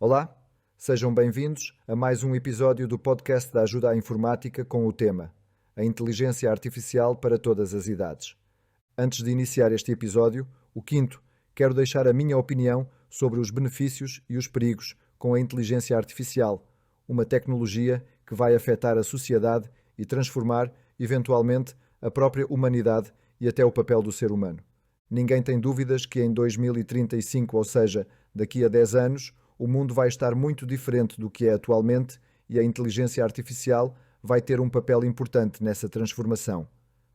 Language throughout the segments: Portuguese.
Olá, sejam bem-vindos a mais um episódio do podcast da Ajuda à Informática com o tema A Inteligência Artificial para todas as idades. Antes de iniciar este episódio, o quinto, quero deixar a minha opinião sobre os benefícios e os perigos com a inteligência artificial, uma tecnologia que vai afetar a sociedade e transformar, eventualmente, a própria humanidade e até o papel do ser humano. Ninguém tem dúvidas que em 2035, ou seja, daqui a 10 anos, o mundo vai estar muito diferente do que é atualmente e a inteligência artificial vai ter um papel importante nessa transformação.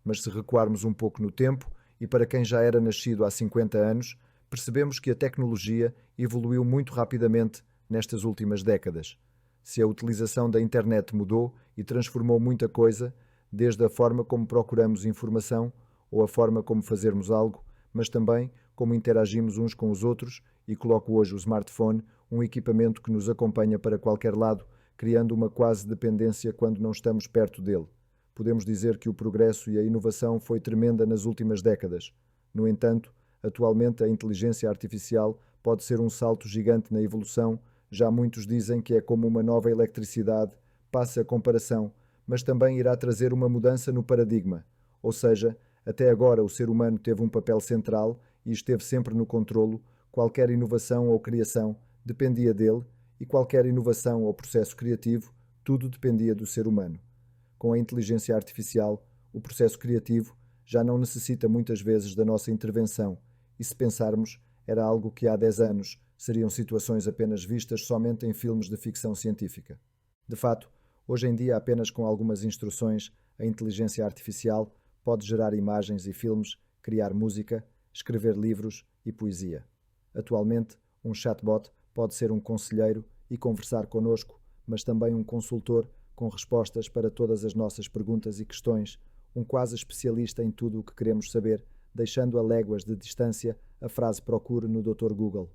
Mas se recuarmos um pouco no tempo, e para quem já era nascido há 50 anos, percebemos que a tecnologia evoluiu muito rapidamente nestas últimas décadas. Se a utilização da internet mudou e transformou muita coisa, desde a forma como procuramos informação ou a forma como fazermos algo, mas também como interagimos uns com os outros, e coloco hoje o smartphone, um equipamento que nos acompanha para qualquer lado, criando uma quase dependência quando não estamos perto dele. Podemos dizer que o progresso e a inovação foi tremenda nas últimas décadas. No entanto, atualmente a inteligência artificial pode ser um salto gigante na evolução. Já muitos dizem que é como uma nova eletricidade, passa a comparação, mas também irá trazer uma mudança no paradigma. Ou seja, até agora o ser humano teve um papel central e esteve sempre no controlo. Qualquer inovação ou criação dependia dele, e qualquer inovação ou processo criativo, tudo dependia do ser humano. Com a inteligência artificial, o processo criativo já não necessita muitas vezes da nossa intervenção, e se pensarmos, era algo que há 10 anos seriam situações apenas vistas somente em filmes de ficção científica. De fato, hoje em dia, apenas com algumas instruções, a inteligência artificial pode gerar imagens e filmes, criar música, escrever livros e poesia. Atualmente, um chatbot pode ser um conselheiro e conversar connosco, mas também um consultor com respostas para todas as nossas perguntas e questões, um quase especialista em tudo o que queremos saber, deixando a léguas de distância a frase procure no Dr. Google.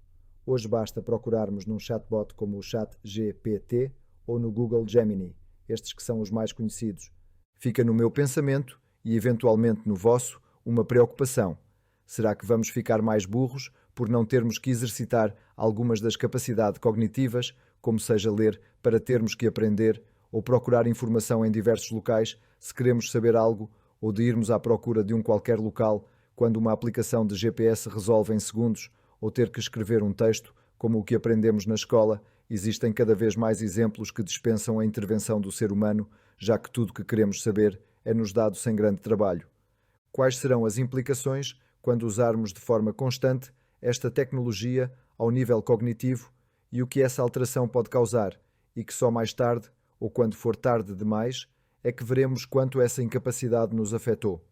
Hoje basta procurarmos num chatbot como o ChatGPT ou no Google Gemini, estes que são os mais conhecidos. Fica no meu pensamento, e eventualmente no vosso, uma preocupação. Será que vamos ficar mais burros por não termos que exercitar algumas das capacidades cognitivas, como seja ler para termos que aprender, ou procurar informação em diversos locais se queremos saber algo, ou de irmos à procura de um qualquer local quando uma aplicação de GPS resolve em segundos, ou ter que escrever um texto, como o que aprendemos na escola? Existem cada vez mais exemplos que dispensam a intervenção do ser humano, já que tudo que queremos saber é-nos dado sem grande trabalho. Quais serão as implicações quando usarmos de forma constante esta tecnologia ao nível cognitivo e o que essa alteração pode causar, e que só mais tarde, ou quando for tarde demais, é que veremos quanto essa incapacidade nos afetou.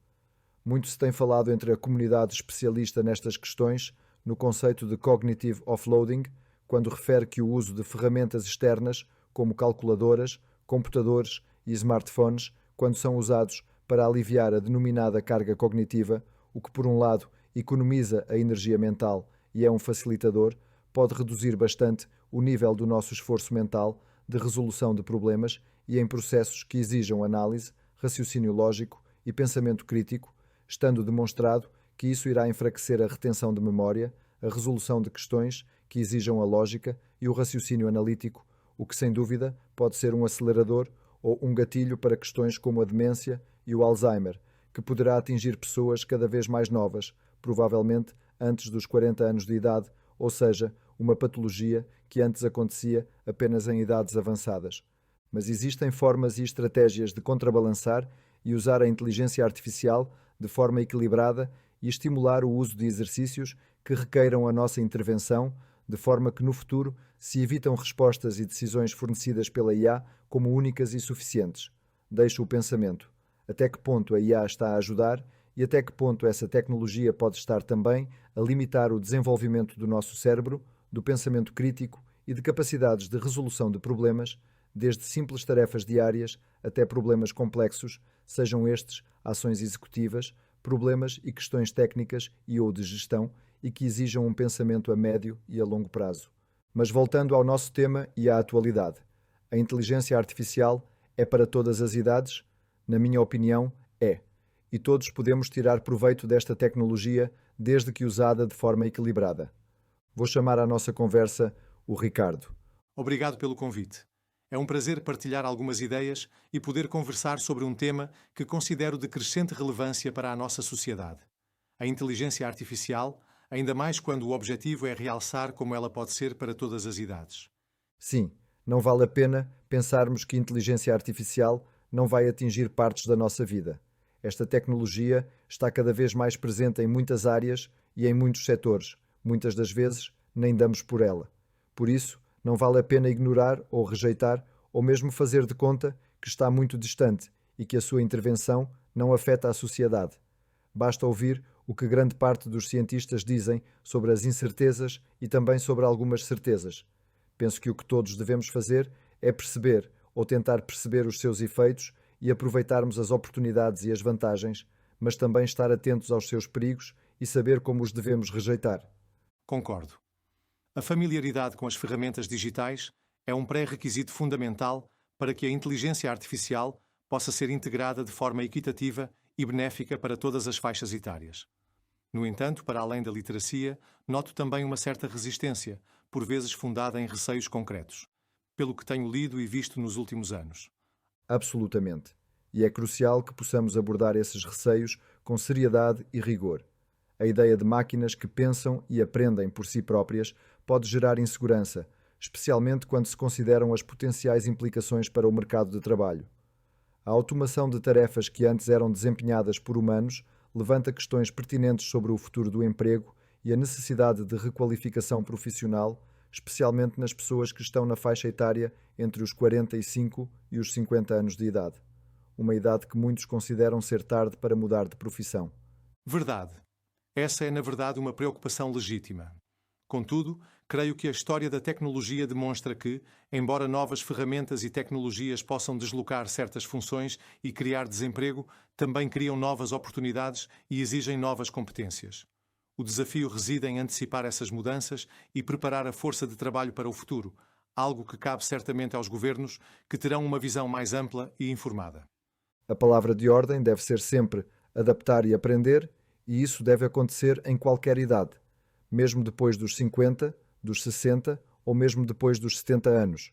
Muito se tem falado entre a comunidade especialista nestas questões no conceito de cognitive offloading, quando refere que o uso de ferramentas externas, como calculadoras, computadores e smartphones, quando são usados para aliviar a denominada carga cognitiva, o que por um lado economiza a energia mental e é um facilitador, pode reduzir bastante o nível do nosso esforço mental de resolução de problemas e em processos que exijam análise, raciocínio lógico e pensamento crítico, estando demonstrado que isso irá enfraquecer a retenção de memória, a resolução de questões que exijam a lógica e o raciocínio analítico, o que sem dúvida pode ser um acelerador ou um gatilho para questões como a demência e o Alzheimer, que poderá atingir pessoas cada vez mais novas, provavelmente antes dos 40 anos de idade, ou seja, uma patologia que antes acontecia apenas em idades avançadas. Mas existem formas e estratégias de contrabalançar e usar a inteligência artificial de forma equilibrada e estimular o uso de exercícios que requeiram a nossa intervenção, de forma que no futuro se evitam respostas e decisões fornecidas pela IA como únicas e suficientes. Deixo o pensamento. Até que ponto a IA está a ajudar e até que ponto essa tecnologia pode estar também a limitar o desenvolvimento do nosso cérebro, do pensamento crítico e de capacidades de resolução de problemas, desde simples tarefas diárias até problemas complexos, sejam estes ações executivas, problemas e questões técnicas e ou de gestão e que exijam um pensamento a médio e a longo prazo. Mas voltando ao nosso tema e à atualidade, a inteligência artificial é para todas as idades? Na minha opinião, é. E todos podemos tirar proveito desta tecnologia desde que usada de forma equilibrada. Vou chamar à nossa conversa o Ricardo. Obrigado pelo convite. É um prazer partilhar algumas ideias e poder conversar sobre um tema que considero de crescente relevância para a nossa sociedade. A inteligência artificial, ainda mais quando o objetivo é realçar como ela pode ser para todas as idades. Sim, não vale a pena pensarmos que inteligência artificial não vai atingir partes da nossa vida. Esta tecnologia está cada vez mais presente em muitas áreas e em muitos setores. Muitas das vezes nem damos por ela. Por isso, não vale a pena ignorar ou rejeitar ou mesmo fazer de conta que está muito distante e que a sua intervenção não afeta a sociedade. Basta ouvir o que grande parte dos cientistas dizem sobre as incertezas e também sobre algumas certezas. Penso que o que todos devemos fazer é perceber ou tentar perceber os seus efeitos e aproveitarmos as oportunidades e as vantagens, mas também estar atentos aos seus perigos e saber como os devemos rejeitar. Concordo. A familiaridade com as ferramentas digitais é um pré-requisito fundamental para que a inteligência artificial possa ser integrada de forma equitativa e benéfica para todas as faixas etárias. No entanto, para além da literacia, noto também uma certa resistência, por vezes fundada em receios concretos, pelo que tenho lido e visto nos últimos anos. Absolutamente. E é crucial que possamos abordar esses receios com seriedade e rigor. A ideia de máquinas que pensam e aprendem por si próprias pode gerar insegurança, especialmente quando se consideram as potenciais implicações para o mercado de trabalho. A automação de tarefas que antes eram desempenhadas por humanos levanta questões pertinentes sobre o futuro do emprego e a necessidade de requalificação profissional, especialmente nas pessoas que estão na faixa etária entre os 45 e os 50 anos de idade. Uma idade que muitos consideram ser tarde para mudar de profissão. Verdade. Essa é, na verdade, uma preocupação legítima. Contudo, creio que a história da tecnologia demonstra que, embora novas ferramentas e tecnologias possam deslocar certas funções e criar desemprego, também criam novas oportunidades e exigem novas competências. O desafio reside em antecipar essas mudanças e preparar a força de trabalho para o futuro, algo que cabe certamente aos governos, que terão uma visão mais ampla e informada. A palavra de ordem deve ser sempre adaptar e aprender, e isso deve acontecer em qualquer idade, mesmo depois dos 50, dos 60 ou mesmo depois dos 70 anos.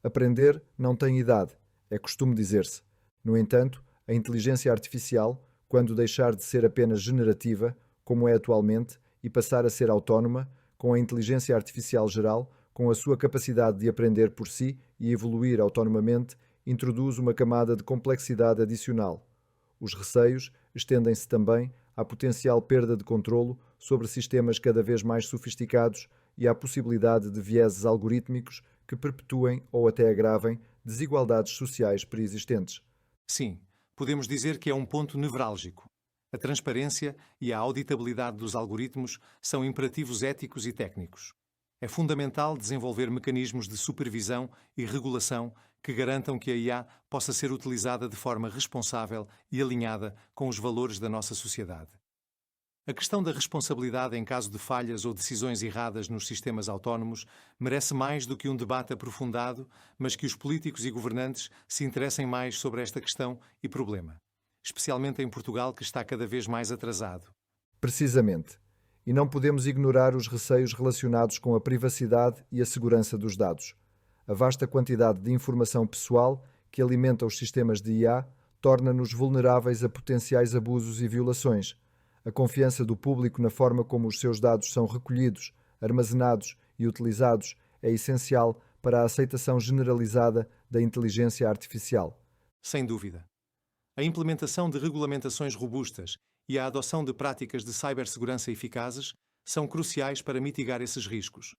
Aprender não tem idade, é costume dizer-se. No entanto, a inteligência artificial, quando deixar de ser apenas generativa, como é atualmente, e passar a ser autónoma, com a inteligência artificial geral, com a sua capacidade de aprender por si e evoluir autonomamente, introduz uma camada de complexidade adicional. Os receios estendem-se também à potencial perda de controlo sobre sistemas cada vez mais sofisticados e à possibilidade de vieses algorítmicos que perpetuem ou até agravem desigualdades sociais preexistentes. Sim, podemos dizer que é um ponto nevrálgico. A transparência e a auditabilidade dos algoritmos são imperativos éticos e técnicos. É fundamental desenvolver mecanismos de supervisão e regulação que garantam que a IA possa ser utilizada de forma responsável e alinhada com os valores da nossa sociedade. A questão da responsabilidade em caso de falhas ou decisões erradas nos sistemas autónomos merece mais do que um debate aprofundado, mas que os políticos e governantes se interessem mais sobre esta questão e problema, especialmente em Portugal, que está cada vez mais atrasado. Precisamente. E não podemos ignorar os receios relacionados com a privacidade e a segurança dos dados. A vasta quantidade de informação pessoal que alimenta os sistemas de IA torna-nos vulneráveis a potenciais abusos e violações. A confiança do público na forma como os seus dados são recolhidos, armazenados e utilizados é essencial para a aceitação generalizada da inteligência artificial. Sem dúvida. A implementação de regulamentações robustas e a adoção de práticas de cibersegurança eficazes são cruciais para mitigar esses riscos.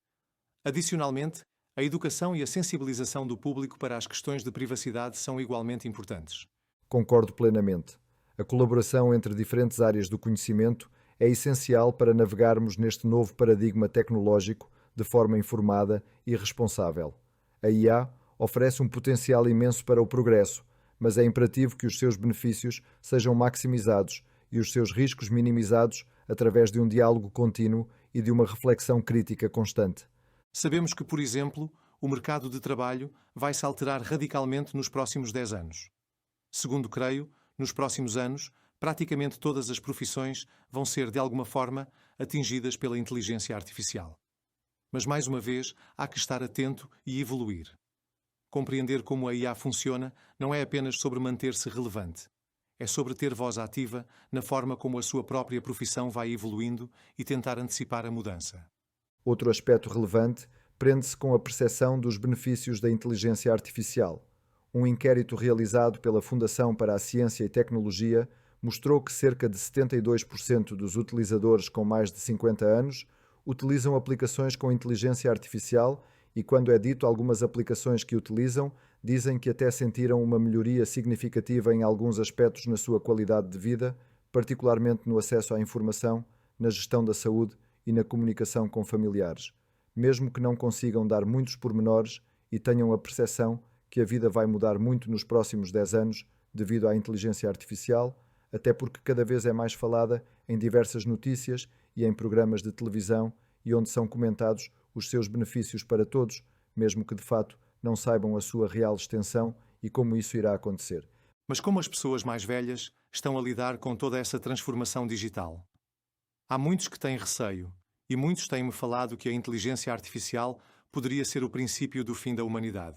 Adicionalmente, a educação e a sensibilização do público para as questões de privacidade são igualmente importantes. Concordo plenamente. A colaboração entre diferentes áreas do conhecimento é essencial para navegarmos neste novo paradigma tecnológico de forma informada e responsável. A IA oferece um potencial imenso para o progresso, mas é imperativo que os seus benefícios sejam maximizados e os seus riscos minimizados através de um diálogo contínuo e de uma reflexão crítica constante. Sabemos que, por exemplo, o mercado de trabalho vai se alterar radicalmente nos próximos 10 anos. Segundo creio, nos próximos anos, praticamente todas as profissões vão ser, de alguma forma, atingidas pela inteligência artificial. Mas, mais uma vez, há que estar atento e evoluir. Compreender como a IA funciona não é apenas sobre manter-se relevante. É sobre ter voz ativa na forma como a sua própria profissão vai evoluindo e tentar antecipar a mudança. Outro aspecto relevante prende-se com a percepção dos benefícios da inteligência artificial. Um inquérito realizado pela Fundação para a Ciência e Tecnologia mostrou que cerca de 72% dos utilizadores com mais de 50 anos utilizam aplicações com inteligência artificial e, quando é dito algumas aplicações que utilizam, dizem que até sentiram uma melhoria significativa em alguns aspectos na sua qualidade de vida, particularmente no acesso à informação, na gestão da saúde e na comunicação com familiares, mesmo que não consigam dar muitos pormenores e tenham a percepção que a vida vai mudar muito nos próximos 10 anos devido à inteligência artificial, até porque cada vez é mais falada em diversas notícias e em programas de televisão e onde são comentados os seus benefícios para todos, mesmo que de fato não saibam a sua real extensão e como isso irá acontecer. Mas como as pessoas mais velhas estão a lidar com toda essa transformação digital? Há muitos que têm receio, e muitos têm-me falado que a inteligência artificial poderia ser o princípio do fim da humanidade.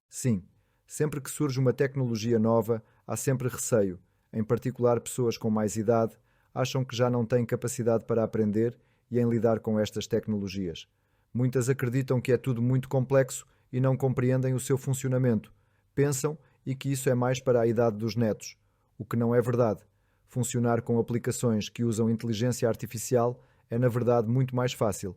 Sim, sempre que surge uma tecnologia nova, há sempre receio. Em particular, pessoas com mais idade acham que já não têm capacidade para aprender e em lidar com estas tecnologias. Muitas acreditam que é tudo muito complexo e não compreendem o seu funcionamento. Pensam e que isso é mais para a idade dos netos, o que não é verdade. Funcionar com aplicações que usam inteligência artificial é, na verdade, muito mais fácil.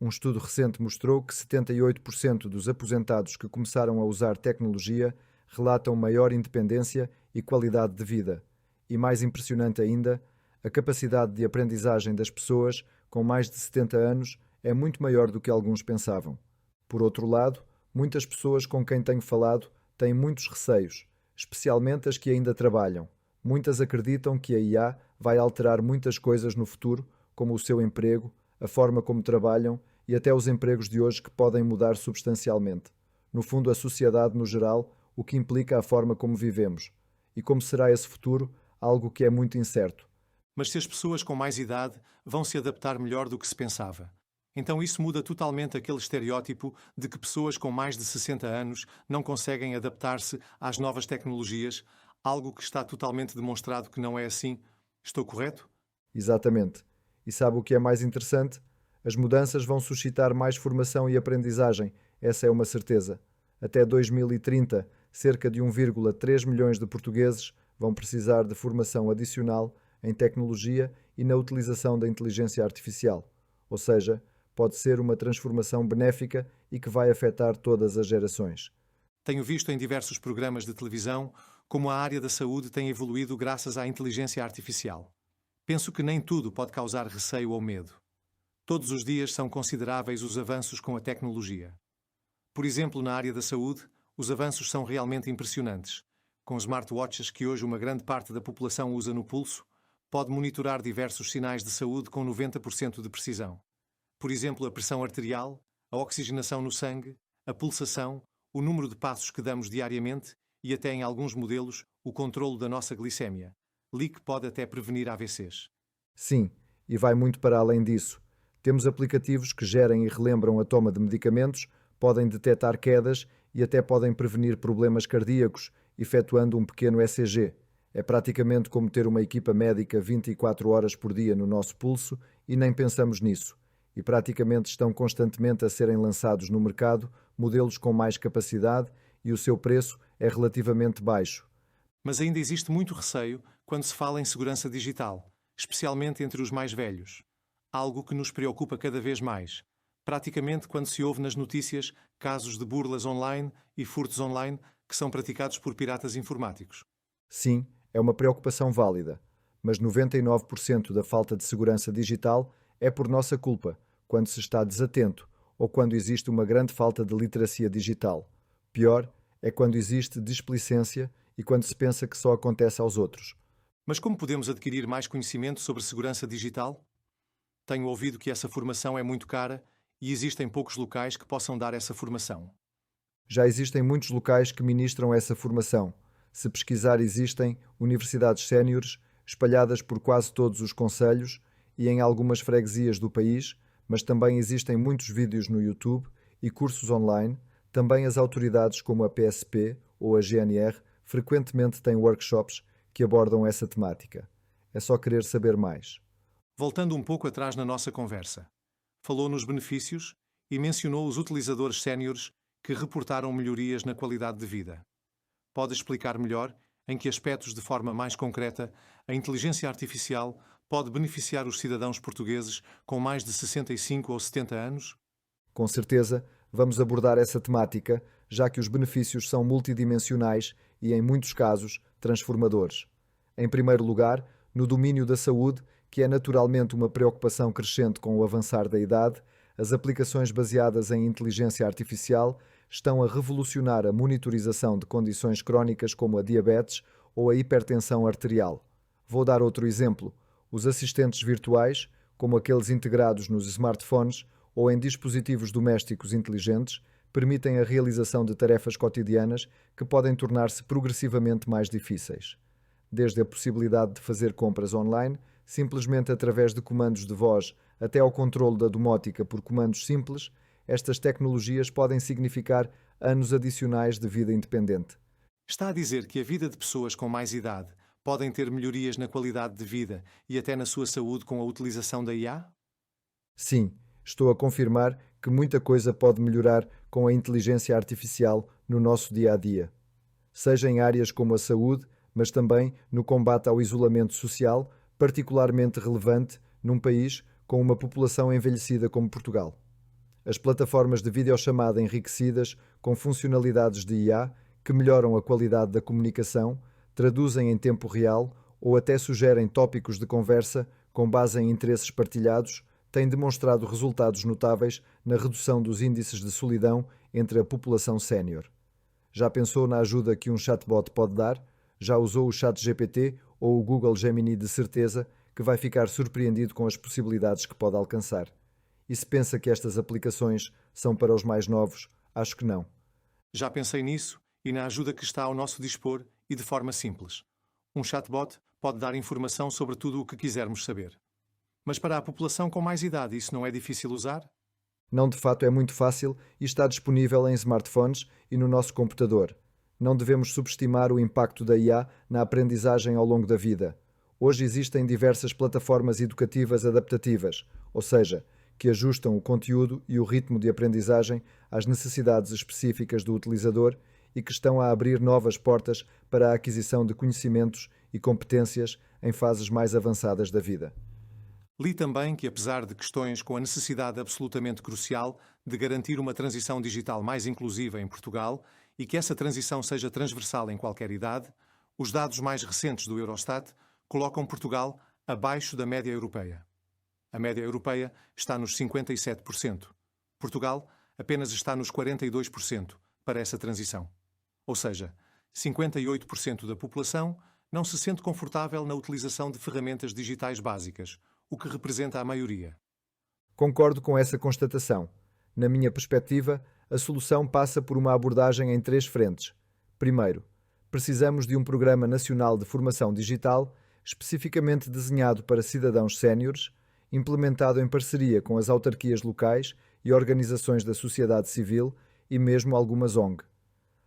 Um estudo recente mostrou que 78% dos aposentados que começaram a usar tecnologia relatam maior independência e qualidade de vida. E mais impressionante ainda, a capacidade de aprendizagem das pessoas com mais de 70 anos é muito maior do que alguns pensavam. Por outro lado, muitas pessoas com quem tenho falado têm muitos receios, especialmente as que ainda trabalham. Muitas acreditam que a IA vai alterar muitas coisas no futuro, como o seu emprego, a forma como trabalham e até os empregos de hoje que podem mudar substancialmente. No fundo, a sociedade no geral, o que implica a forma como vivemos. E como será esse futuro, algo que é muito incerto. Mas se as pessoas com mais idade vão se adaptar melhor do que se pensava, então isso muda totalmente aquele estereótipo de que pessoas com mais de 60 anos não conseguem adaptar-se às novas tecnologias, algo que está totalmente demonstrado que não é assim. Estou correto? Exatamente. E sabe o que é mais interessante? As mudanças vão suscitar mais formação e aprendizagem, essa é uma certeza. Até 2030, cerca de 1,3 milhões de portugueses vão precisar de formação adicional em tecnologia e na utilização da inteligência artificial. Ou seja, pode ser uma transformação benéfica e que vai afetar todas as gerações. Tenho visto em diversos programas de televisão como a área da saúde tem evoluído graças à inteligência artificial. Penso que nem tudo pode causar receio ou medo. Todos os dias são consideráveis os avanços com a tecnologia. Por exemplo, na área da saúde, os avanços são realmente impressionantes. Com smartwatches que hoje uma grande parte da população usa no pulso, pode monitorar diversos sinais de saúde com 90% de precisão. Por exemplo, a pressão arterial, a oxigenação no sangue, a pulsação, o número de passos que damos diariamente e até em alguns modelos, o controlo da nossa glicémia. Que pode até prevenir AVCs. Sim, e vai muito para além disso. Temos aplicativos que gerem e relembram a toma de medicamentos, podem detectar quedas e até podem prevenir problemas cardíacos, efetuando um pequeno ECG. É praticamente como ter uma equipa médica 24 horas por dia no nosso pulso e nem pensamos nisso. E praticamente estão constantemente a serem lançados no mercado modelos com mais capacidade e o seu preço é relativamente baixo. Mas ainda existe muito receio quando se fala em segurança digital, especialmente entre os mais velhos. Algo que nos preocupa cada vez mais. Praticamente quando se ouve nas notícias casos de burlas online e furtos online que são praticados por piratas informáticos. Sim, é uma preocupação válida, mas 99% da falta de segurança digital é por nossa culpa, quando se está desatento ou quando existe uma grande falta de literacia digital. Pior é quando existe displicência e quando se pensa que só acontece aos outros. Mas como podemos adquirir mais conhecimento sobre segurança digital? Tenho ouvido que essa formação é muito cara e existem poucos locais que possam dar essa formação. Já existem muitos locais que ministram essa formação. Se pesquisar, existem universidades séniores espalhadas por quase todos os concelhos e em algumas freguesias do país, mas também existem muitos vídeos no YouTube e cursos online. Também as autoridades como a PSP ou a GNR frequentemente têm workshops que abordam essa temática. É só querer saber mais. Voltando um pouco atrás na nossa conversa, falou nos benefícios e mencionou os utilizadores séniores que reportaram melhorias na qualidade de vida. Pode explicar melhor em que aspectos, de forma mais concreta, a inteligência artificial pode beneficiar os cidadãos portugueses com mais de 65 ou 70 anos? Com certeza, vamos abordar essa temática, já que os benefícios são multidimensionais e, em muitos casos, transformadores. Em primeiro lugar, no domínio da saúde, que é naturalmente uma preocupação crescente com o avançar da idade, as aplicações baseadas em inteligência artificial estão a revolucionar a monitorização de condições crónicas como a diabetes ou a hipertensão arterial. Vou dar outro exemplo. Os assistentes virtuais, como aqueles integrados nos smartphones ou em dispositivos domésticos inteligentes, permitem a realização de tarefas cotidianas que podem tornar-se progressivamente mais difíceis. Desde a possibilidade de fazer compras online, simplesmente através de comandos de voz, até ao controle da domótica por comandos simples, estas tecnologias podem significar anos adicionais de vida independente. Está a dizer que a vida de pessoas com mais idade podem ter melhorias na qualidade de vida e até na sua saúde com a utilização da IA? Sim, estou a confirmar que muita coisa pode melhorar com a inteligência artificial no nosso dia-a-dia. Seja em áreas como a saúde, mas também no combate ao isolamento social, particularmente relevante num país com uma população envelhecida como Portugal. As plataformas de videochamada enriquecidas com funcionalidades de IA que melhoram a qualidade da comunicação, traduzem em tempo real ou até sugerem tópicos de conversa com base em interesses partilhados, têm demonstrado resultados notáveis na redução dos índices de solidão entre a população sénior. Já pensou na ajuda que um chatbot pode dar? Já usou o ChatGPT ou o Google Gemini? De certeza que vai ficar surpreendido com as possibilidades que pode alcançar. E se pensa que estas aplicações são para os mais novos, acho que não. Já pensei nisso e na ajuda que está ao nosso dispor e de forma simples. Um chatbot pode dar informação sobre tudo o que quisermos saber. Mas para a população com mais idade isso não é difícil usar? Não, de fato é muito fácil e está disponível em smartphones e no nosso computador. Não devemos subestimar o impacto da IA na aprendizagem ao longo da vida. Hoje existem diversas plataformas educativas adaptativas, ou seja, que ajustam o conteúdo e o ritmo de aprendizagem às necessidades específicas do utilizador e que estão a abrir novas portas para a aquisição de conhecimentos e competências em fases mais avançadas da vida. Li também que, apesar de questões com a necessidade absolutamente crucial de garantir uma transição digital mais inclusiva em Portugal e que essa transição seja transversal em qualquer idade, os dados mais recentes do Eurostat colocam Portugal abaixo da média europeia. A média europeia está nos 57%. Portugal apenas está nos 42% para essa transição. Ou seja, 58% da população não se sente confortável na utilização de ferramentas digitais básicas, o que representa a maioria. Concordo com essa constatação. Na minha perspectiva, a solução passa por uma abordagem em 3 frentes. Primeiro, precisamos de um Programa Nacional de Formação Digital especificamente desenhado para cidadãos séniores, implementado em parceria com as autarquias locais e organizações da sociedade civil e mesmo algumas ONG.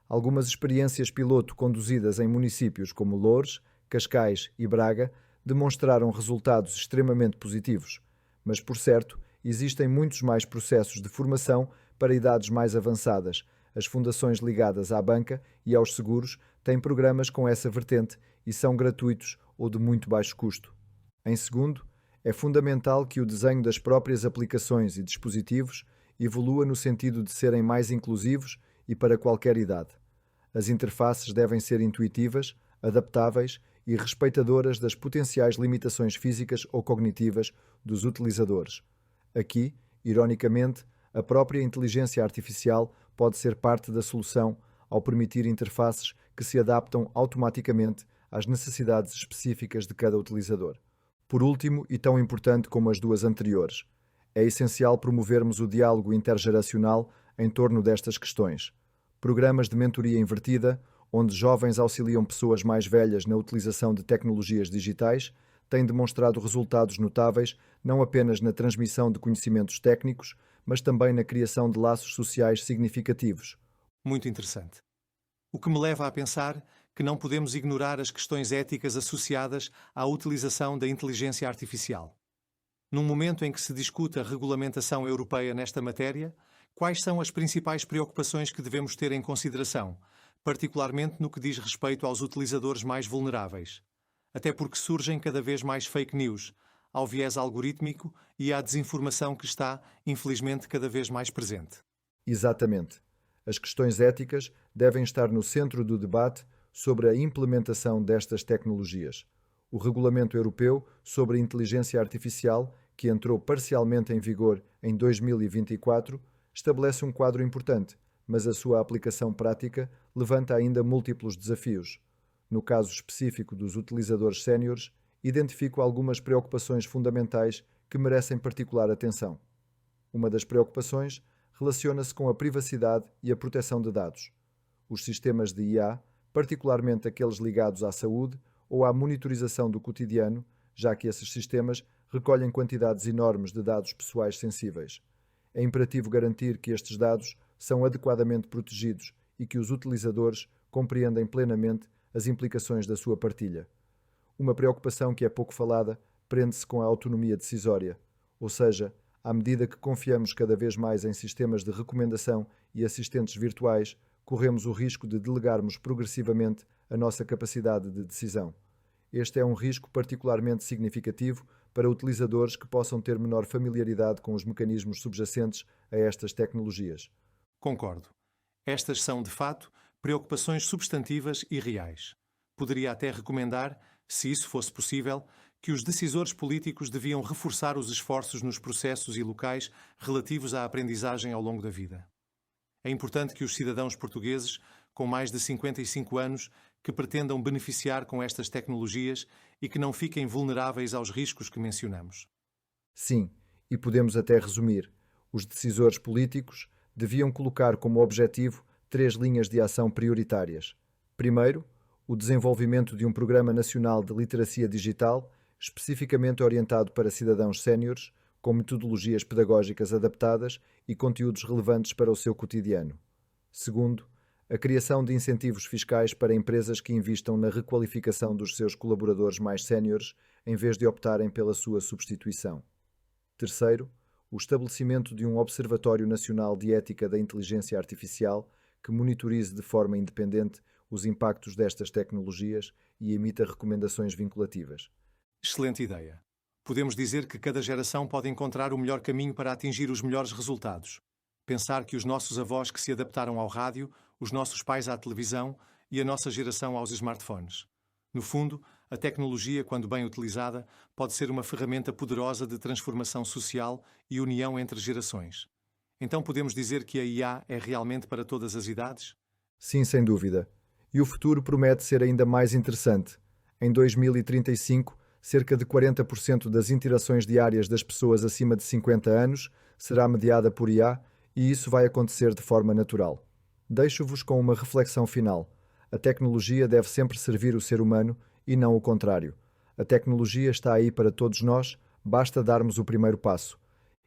Algumas experiências piloto conduzidas em municípios como Loures, Cascais e Braga demonstraram resultados extremamente positivos, mas, por certo, existem muitos mais processos de formação para idades mais avançadas. As fundações ligadas à banca e aos seguros têm programas com essa vertente e são gratuitos ou de muito baixo custo. Em segundo, é fundamental que o desenho das próprias aplicações e dispositivos evolua no sentido de serem mais inclusivos e para qualquer idade. As interfaces devem ser intuitivas, adaptáveis e respeitadoras das potenciais limitações físicas ou cognitivas dos utilizadores. Aqui, ironicamente, a própria inteligência artificial pode ser parte da solução ao permitir interfaces que se adaptam automaticamente às necessidades específicas de cada utilizador. Por último, e tão importante como as duas anteriores, é essencial promovermos o diálogo intergeracional em torno destas questões. Programas de mentoria invertida, onde jovens auxiliam pessoas mais velhas na utilização de tecnologias digitais, têm demonstrado resultados notáveis não apenas na transmissão de conhecimentos técnicos, mas também na criação de laços sociais significativos. Muito interessante. O que me leva a pensar que não podemos ignorar as questões éticas associadas à utilização da inteligência artificial. Num momento em que se discute a regulamentação europeia nesta matéria, quais são as principais preocupações que devemos ter em consideração, particularmente no que diz respeito aos utilizadores mais vulneráveis? Até porque surgem cada vez mais fake news, ao viés algorítmico e à desinformação que está, infelizmente, cada vez mais presente. Exatamente. As questões éticas devem estar no centro do debate sobre a implementação destas tecnologias. O Regulamento Europeu sobre a Inteligência Artificial, que entrou parcialmente em vigor em 2024, estabelece um quadro importante, mas a sua aplicação prática levanta ainda múltiplos desafios. No caso específico dos utilizadores séniores, identifico algumas preocupações fundamentais que merecem particular atenção. Uma das preocupações relaciona-se com a privacidade e a proteção de dados. Os sistemas de IA, particularmente aqueles ligados à saúde ou à monitorização do cotidiano, já que esses sistemas recolhem quantidades enormes de dados pessoais sensíveis. É imperativo garantir que estes dados são adequadamente protegidos e que os utilizadores compreendem plenamente as implicações da sua partilha. Uma preocupação que é pouco falada prende-se com a autonomia decisória, ou seja, à medida que confiamos cada vez mais em sistemas de recomendação e assistentes virtuais, corremos o risco de delegarmos progressivamente a nossa capacidade de decisão. Este é um risco particularmente significativo para utilizadores que possam ter menor familiaridade com os mecanismos subjacentes a estas tecnologias. Concordo. Estas são, de fato, preocupações substantivas e reais. Poderia até recomendar, se isso fosse possível, que os decisores políticos deviam reforçar os esforços nos processos e locais relativos à aprendizagem ao longo da vida. É importante que os cidadãos portugueses, com mais de 55 anos, que pretendam beneficiar com estas tecnologias e que não fiquem vulneráveis aos riscos que mencionamos. Sim, e podemos até resumir. Os decisores políticos deviam colocar como objetivo 3 linhas de ação prioritárias. Primeiro, o desenvolvimento de um Programa Nacional de Literacia Digital, especificamente orientado para cidadãos séniores, com metodologias pedagógicas adaptadas e conteúdos relevantes para o seu cotidiano. Segundo, a criação de incentivos fiscais para empresas que investam na requalificação dos seus colaboradores mais séniores, em vez de optarem pela sua substituição. Terceiro, o estabelecimento de um Observatório Nacional de Ética da Inteligência Artificial que monitorize de forma independente os impactos destas tecnologias e emita recomendações vinculativas. Excelente ideia. Podemos dizer que cada geração pode encontrar o melhor caminho para atingir os melhores resultados. Pensar que os nossos avós que se adaptaram ao rádio, os nossos pais à televisão e a nossa geração aos smartphones. No fundo, a tecnologia, quando bem utilizada, pode ser uma ferramenta poderosa de transformação social e união entre gerações. Então podemos dizer que a IA é realmente para todas as idades? Sim, sem dúvida. E o futuro promete ser ainda mais interessante. Em 2035, cerca de 40% das interações diárias das pessoas acima de 50 anos será mediada por IA e isso vai acontecer de forma natural. Deixo-vos com uma reflexão final. A tecnologia deve sempre servir o ser humano e não o contrário. A tecnologia está aí para todos nós, basta darmos o primeiro passo.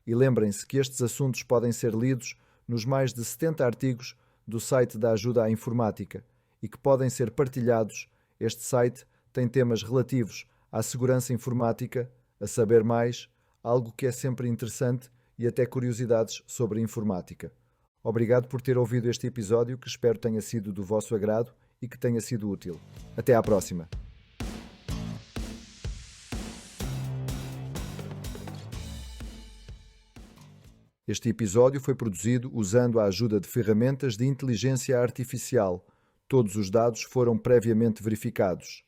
E lembrem-se que estes assuntos podem ser lidos nos mais de 70 artigos do site da Ajuda à Informática e que podem ser partilhados. Este site tem temas relativos à segurança informática, a saber mais, algo que é sempre interessante e até curiosidades sobre informática. Obrigado por ter ouvido este episódio que espero tenha sido do vosso agrado e que tenha sido útil. Até à próxima! Este episódio foi produzido usando a ajuda de ferramentas de inteligência artificial. Todos os dados foram previamente verificados.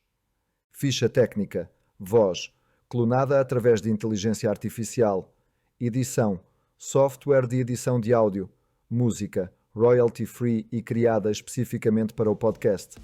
Ficha técnica, voz, clonada através de inteligência artificial. Edição, software de edição de áudio. Música, royalty free e criada especificamente para o podcast.